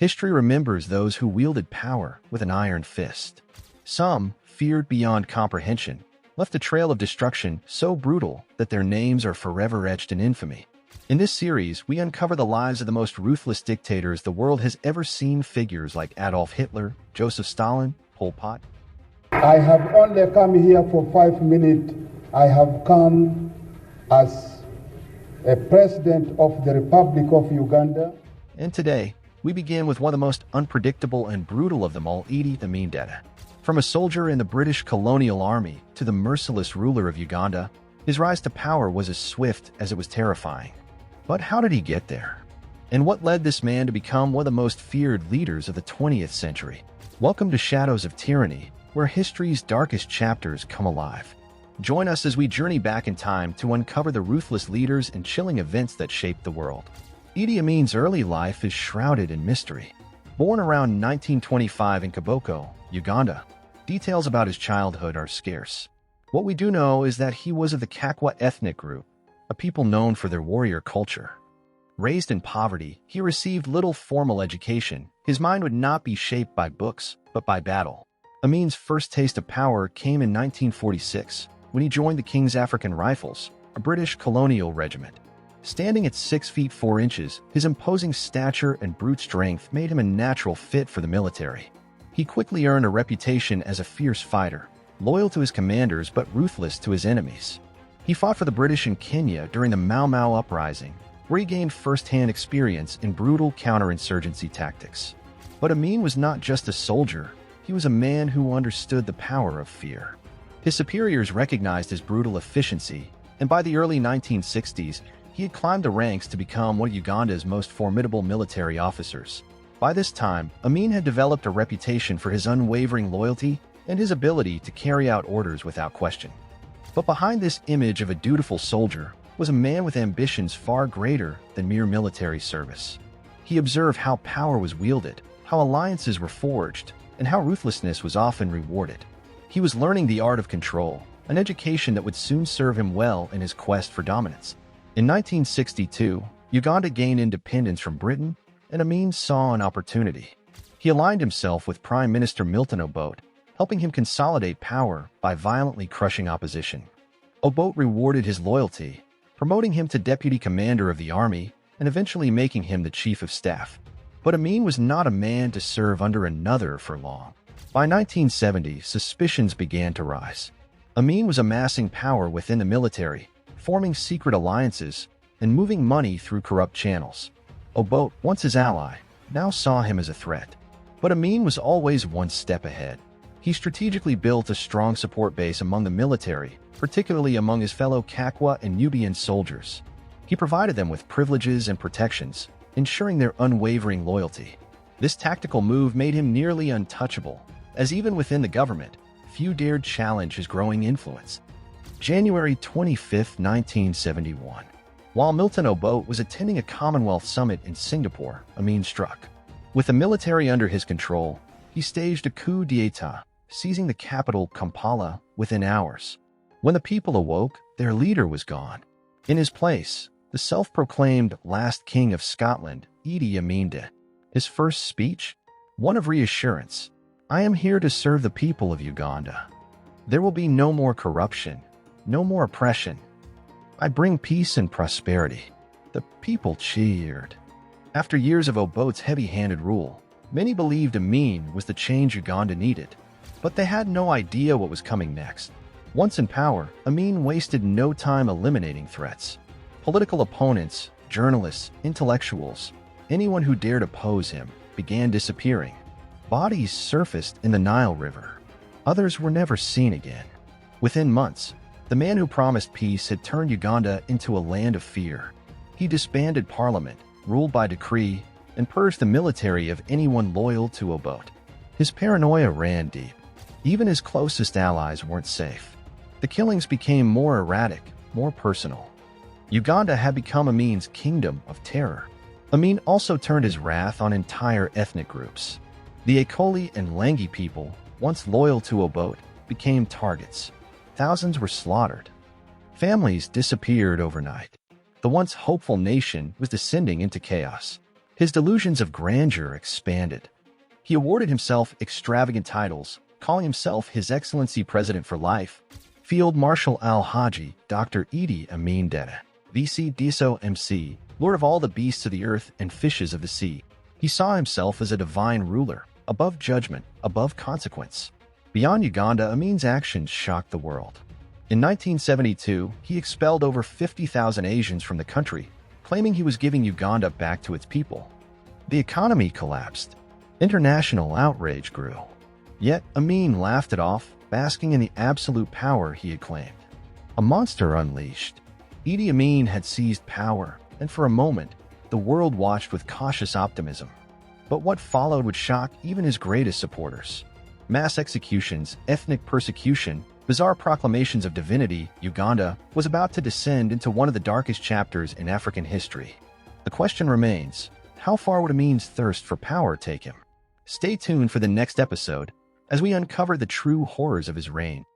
History remembers those who wielded power with an iron fist. Some, feared beyond comprehension, left a trail of destruction so brutal that their names are forever etched in infamy. In this series, we uncover the lives of the most ruthless dictators the world has ever seen, figures like Adolf Hitler, Joseph Stalin, Pol Pot. I have only come here for 5 minutes. I have come as a president of the Republic of Uganda. And today, we begin with one of the most unpredictable and brutal of them all, Idi Amin. From a soldier in the British colonial army to the merciless ruler of Uganda, his rise to power was as swift as it was terrifying. But how did he get there? And what led this man to become one of the most feared leaders of the 20th century? Welcome to Shadows of Tyranny, where history's darkest chapters come alive. Join us as we journey back in time to uncover the ruthless leaders and chilling events that shaped the world. Idi Amin's early life is shrouded in mystery. Born around 1925 in Kiboko, Uganda, details about his childhood are scarce. What we do know is that he was of the Kakwa ethnic group, a people known for their warrior culture. Raised in poverty, he received little formal education. His mind would not be shaped by books, but by battle. Amin's first taste of power came in 1946, when he joined the King's African Rifles, a British colonial regiment. Standing at 6 feet 4 inches, his imposing stature and brute strength made him a natural fit for the military. He quickly earned a reputation as a fierce fighter, loyal to his commanders but ruthless to his enemies. He fought for the British in Kenya during the Mau Mau uprising, where he gained first-hand experience in brutal counterinsurgency tactics. But Amin was not just a soldier, he was a man who understood the power of fear. His superiors recognized his brutal efficiency, and by the early 1960s, he had climbed the ranks to become one of Uganda's most formidable military officers. By this time, Amin had developed a reputation for his unwavering loyalty and his ability to carry out orders without question. But behind this image of a dutiful soldier was a man with ambitions far greater than mere military service. He observed how power was wielded, how alliances were forged, and how ruthlessness was often rewarded. He was learning the art of control, an education that would soon serve him well in his quest for dominance. In 1962, Uganda gained independence from Britain, and Amin saw an opportunity. He aligned himself with Prime Minister Milton Obote, helping him consolidate power by violently crushing opposition. Obote rewarded his loyalty, promoting him to deputy commander of the army and eventually making him the chief of staff. But Amin was not a man to serve under another for long. By 1970, suspicions began to rise. Amin was amassing power within the military, forming secret alliances, and moving money through corrupt channels. Obote, once his ally, now saw him as a threat. But Amin was always one step ahead. He strategically built a strong support base among the military, particularly among his fellow Kakwa and Nubian soldiers. He provided them with privileges and protections, ensuring their unwavering loyalty. This tactical move made him nearly untouchable, as even within the government, few dared challenge his growing influence. January 25, 1971. While Milton Obote was attending a Commonwealth summit in Singapore, Amin struck. With the military under his control, he staged a coup d'etat, seizing the capital, Kampala, within hours. When the people awoke, their leader was gone. In his place, the self-proclaimed last king of Scotland, Idi Amin. His first speech? One of reassurance. I am here to serve the people of Uganda. There will be no more corruption, no more oppression. I bring peace and prosperity. The people cheered. After years of Obote's heavy-handed rule, many believed Amin was the change Uganda needed. But they had no idea what was coming next. Once in power, Amin wasted no time eliminating threats. Political opponents, journalists, intellectuals, anyone who dared oppose him, began disappearing. Bodies surfaced in the Nile River. Others were never seen again. Within months, the man who promised peace had turned Uganda into a land of fear. He disbanded parliament, ruled by decree, and purged the military of anyone loyal to Obote. His paranoia ran deep. Even his closest allies weren't safe. The killings became more erratic, more personal. Uganda had become Amin's kingdom of terror. Amin also turned his wrath on entire ethnic groups. The Akoli and Langi people, once loyal to Obote, became targets. Thousands were slaughtered. Families disappeared overnight. The once hopeful nation was descending into chaos. His delusions of grandeur expanded. He awarded himself extravagant titles, calling himself His Excellency President for Life, Field Marshal Al-Haji Dr. Idi Amin Dada, VC Diso MC, Lord of all the beasts of the earth and fishes of the sea. He saw himself as a divine ruler, above judgment, above consequence. Beyond Uganda, Amin's actions shocked the world. In 1972, he expelled over 50,000 Asians from the country, claiming he was giving Uganda back to its people. The economy collapsed. International outrage grew. Yet Amin laughed it off, basking in the absolute power he had claimed. A monster unleashed. Idi Amin had seized power, and for a moment, the world watched with cautious optimism. But what followed would shock even his greatest supporters. Mass executions, ethnic persecution, bizarre proclamations of divinity, Uganda was about to descend into one of the darkest chapters in African history. The question remains, how far would Amin's thirst for power take him? Stay tuned for the next episode as we uncover the true horrors of his reign.